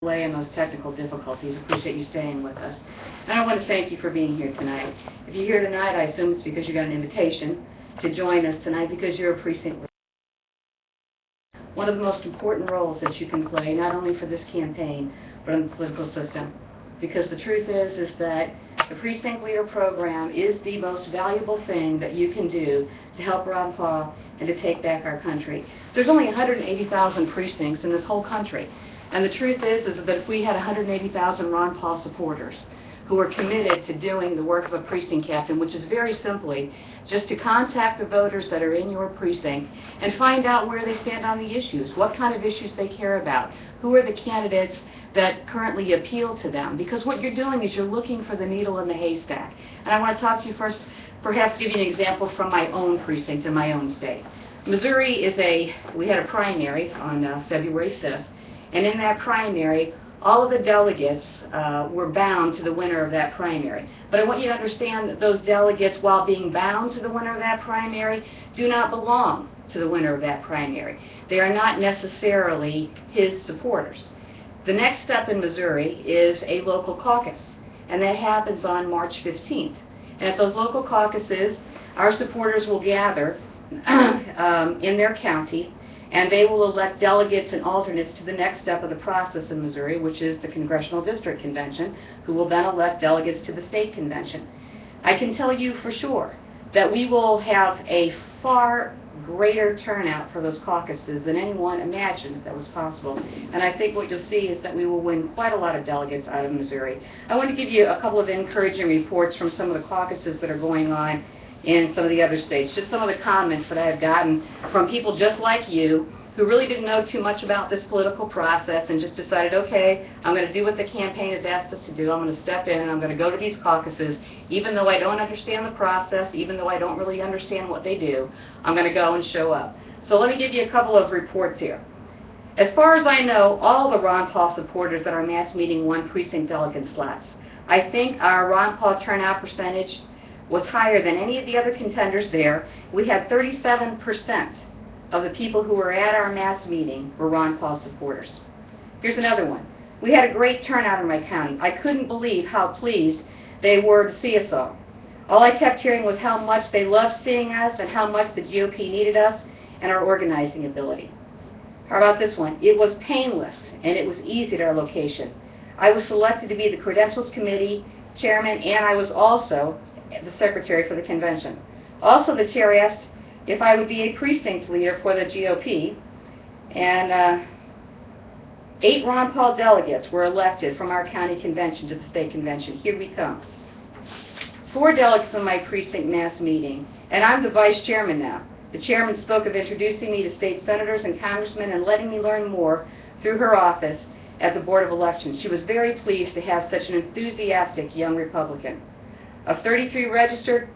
delay and those technical difficulties. Appreciate you staying with us. And I want to thank you for being here tonight. If you're here tonight, I assume it's because you got an invitation to join us tonight because you're a precinct leader. One of the most important roles that you can play, not only for this campaign, but in the political system. Because the truth is that the precinct leader program is the most valuable thing that you can do to help Ron Paul and to take back our country. There's only 180,000 precincts in this whole country. And the truth is that if we had 180,000 Ron Paul supporters who are committed to doing the work of a precinct captain, which is very simply just to contact the voters that are in your precinct and find out where they stand on the issues, what kind of issues they care about, who are the candidates that currently appeal to them. Because what you're doing is you're looking for the needle in the haystack. And I want to talk to you first, perhaps give you an example from my own precinct in my own state. Missouri we had a primary on February 5th, and in that primary, all of the delegates were bound to the winner of that primary. But I want you to understand that those delegates, while being bound to the winner of that primary, do not belong to the winner of that primary. They are not necessarily his supporters. The next step in Missouri is a local caucus, and that happens on March 15th. And at those local caucuses, our supporters will gather in their county, and they will elect delegates and alternates to the next step of the process in Missouri, which is the Congressional District Convention, who will then elect delegates to the state convention. I can tell you for sure that we will have a far greater turnout for those caucuses than anyone imagined that was possible. And I think what you'll see is that we will win quite a lot of delegates out of Missouri. I want to give you a couple of encouraging reports from some of the caucuses that are going on in some of the other states. Just some of the comments that I have gotten from people just like you who really didn't know too much about this political process and just decided, okay, I'm going to do what the campaign has asked us to do. I'm going to step in and I'm going to go to these caucuses. Even though I don't understand the process, even though I don't really understand what they do, I'm going to go and show up. So let me give you a couple of reports here. As far as I know, all the Ron Paul supporters at our mass meeting won precinct delegate slots. I think our Ron Paul turnout percentage was higher than any of the other contenders there. We had 37% of the people who were at our mass meeting were Ron Paul supporters. Here's another one. We had a great turnout in my county. I couldn't believe how pleased they were to see us all. All I kept hearing was how much they loved seeing us and how much the GOP needed us and our organizing ability. How about this one? It was painless and it was easy at our location. I was selected to be the Credentials Committee Chairman, and I was also the Secretary for the convention. Also, the chair asked if I would be a precinct leader for the GOP, and 8 Ron Paul delegates were elected from our county convention to the state convention. Here we come. 4 delegates in my precinct mass meeting, and I'm the vice chairman now. The chairman spoke of introducing me to state senators and congressmen and letting me learn more through her office at the Board of Elections. She was very pleased to have such an enthusiastic young Republican. Of 33 registered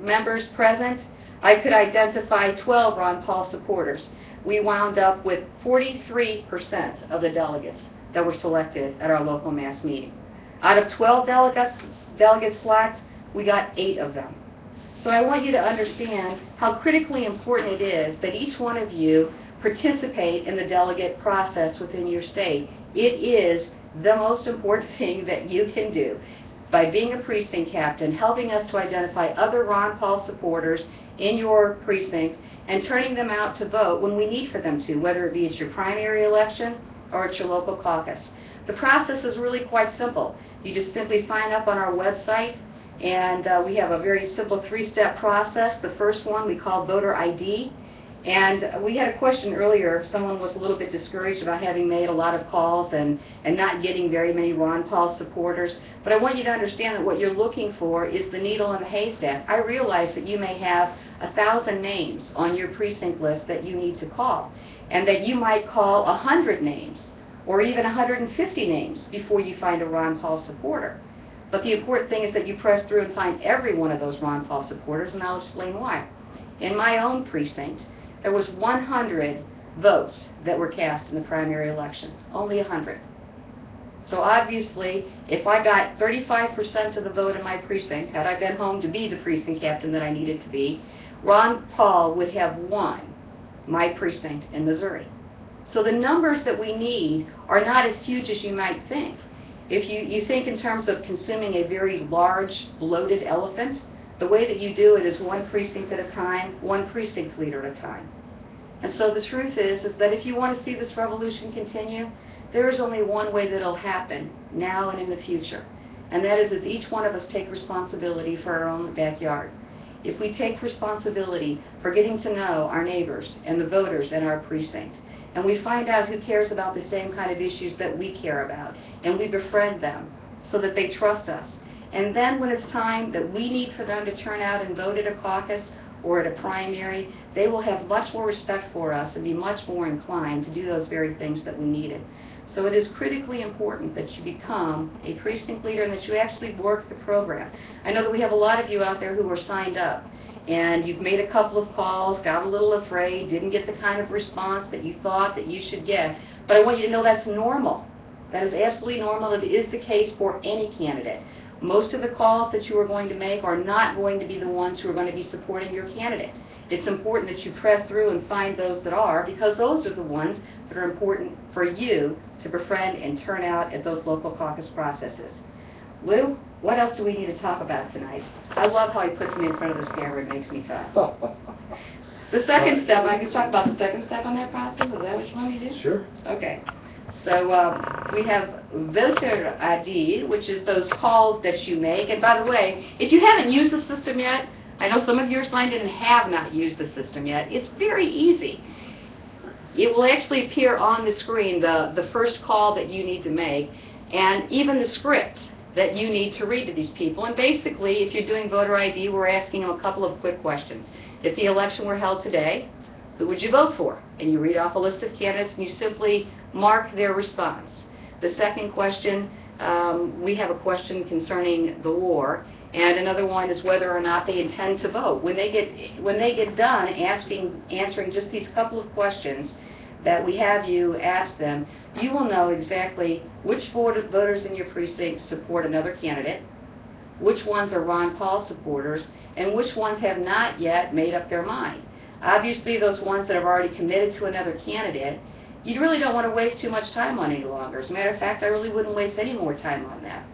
members present, I could identify 12 Ron Paul supporters. We wound up with 43% of the delegates that were selected at our local mass meeting. Out of 12 delegate slots, we got 8 of them. So I want you to understand how critically important it is that each one of you participate in the delegate process within your state. It is the most important thing that you can do. By being a precinct captain, helping us to identify other Ron Paul supporters in your precinct and turning them out to vote when we need for them to, whether it be at your primary election or at your local caucus. The process is really quite simple. You just simply sign up on our website, and we have a very simple 3-step process. The first one we call voter ID. And we had a question earlier. Someone was a little bit discouraged about having made a lot of calls and not getting very many Ron Paul supporters. But I want you to understand that what you're looking for is the needle in the haystack. I realize that you may have 1,000 names on your precinct list that you need to call, and that you might call 100 names or even 150 names before you find a Ron Paul supporter. But the important thing is that you press through and find every one of those Ron Paul supporters, and I'll explain why. In my own precinct, there was 100 votes that were cast in the primary election, only 100. So obviously, if I got 35% of the vote in my precinct, had I been home to be the precinct captain that I needed to be, Ron Paul would have won my precinct in Missouri. So the numbers that we need are not as huge as you might think. If you think in terms of consuming a very large, bloated elephant, the way that you do it is one precinct at a time, one precinct leader at a time. And so the truth is that if you want to see this revolution continue, there is only one way that it'll happen, now and in the future. And that is if each one of us take responsibility for our own backyard. If we take responsibility for getting to know our neighbors and the voters in our precinct, and we find out who cares about the same kind of issues that we care about, and we befriend them so that they trust us. And then when it's time that we need for them to turn out and vote at a caucus or at a primary, they will have much more respect for us and be much more inclined to do those very things that we needed. So it is critically important that you become a precinct leader and that you actually work the program. I know that we have a lot of you out there who are signed up, and you've made a couple of calls, got a little afraid, didn't get the kind of response that you thought that you should get. But I want you to know that's normal. That is absolutely normal. It is the case for any candidate. Most of the calls that you are going to make are not going to be the ones who are going to be supporting your candidate. It's important that you press through and find those that are, because those are the ones that are important for you to befriend and turn out at those local caucus processes. Lou, what else do we need to talk about tonight? I love how he puts me in front of this camera. It makes me talk. The second step, I can talk about the second step on that process. Is that what you want me to do? Sure. Okay. So we have voter ID, which is those calls that you make. And by the way, if you haven't used the system yet, I know some of you are signed in and have not used the system yet. It's very easy. It will actually appear on the screen, the first call that you need to make, and even the script that you need to read to these people. And basically, if you're doing voter ID, we're asking them a couple of quick questions. If the election were held today, who would you vote for? And you read off a list of candidates and you simply mark their response. The second question, we have a question concerning the war, and another one is whether or not they intend to vote. When they get done answering just these couple of questions that we have you ask them, you will know exactly which voters in your precinct support another candidate, which ones are Ron Paul supporters, and which ones have not yet made up their mind. Obviously, those ones that have already committed to another candidate, you really don't want to waste too much time on any longer. As a matter of fact, I really wouldn't waste any more time on that,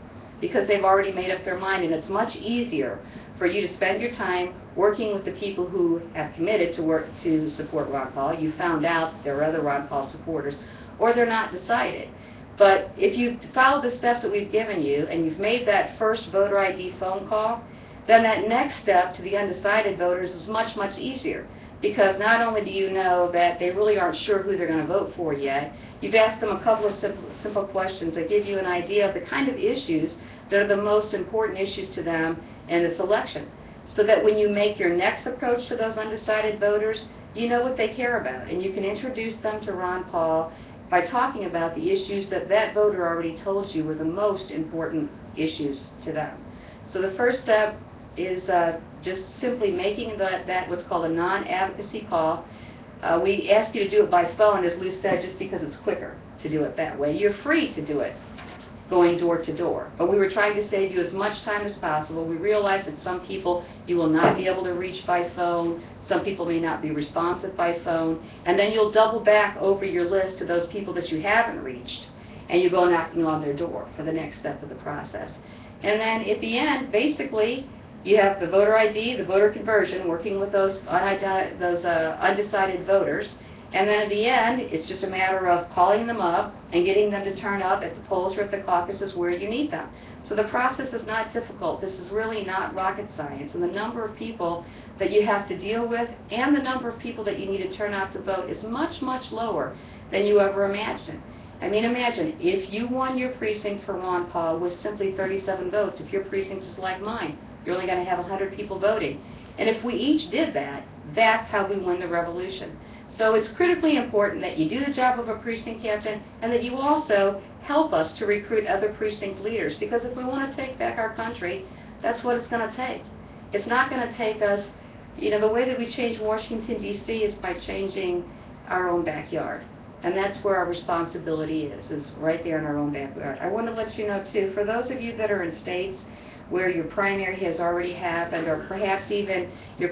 because they've already made up their mind, and it's much easier for you to spend your time working with the people who have committed to support Ron Paul. You found out that there are other Ron Paul supporters, or they're not decided. But if you follow the steps that we've given you, and you've made that first voter ID phone call, then that next step to the undecided voters is much, much easier. Because not only do you know that they really aren't sure who they're going to vote for yet, you've asked them a couple of simple questions that give you an idea of the kind of issues that are the most important issues to them in this election. So that when you make your next approach to those undecided voters, you know what they care about. And you can introduce them to Ron Paul by talking about the issues that that voter already told you were the most important issues to them. So the first step is just simply making that what's called a non-advocacy call. We ask you to do it by phone, as Lou said, just because it's quicker to do it that way. You're free to do it going door to door, but we were trying to save you as much time as possible. We realize that some people you will not be able to reach by phone, some people may not be responsive by phone, and then you'll double back over your list to those people that you haven't reached, and you go knocking on their door for the next step of the process. And then at the end, basically, you have the voter ID, the voter conversion, working with those undecided voters. And then at the end, it's just a matter of calling them up and getting them to turn up at the polls or at the caucuses where you need them. So the process is not difficult. This is really not rocket science. And the number of people that you have to deal with and the number of people that you need to turn out to vote is much, much lower than you ever imagined. I mean, imagine if you won your precinct for Ron Paul with simply 37 votes. If your precinct is like mine, you're only going to have 100 people voting. And if we each did that, that's how we win the revolution. So it's critically important that you do the job of a precinct captain and that you also help us to recruit other precinct leaders, because if we want to take back our country, that's what it's going to take. It's not going to take us, you know, the way that we change Washington, D.C. is by changing our own backyard. And that's where our responsibility is right there in our own backyard. I want to let you know, too, for those of you that are in states where your primary has already happened, or perhaps even your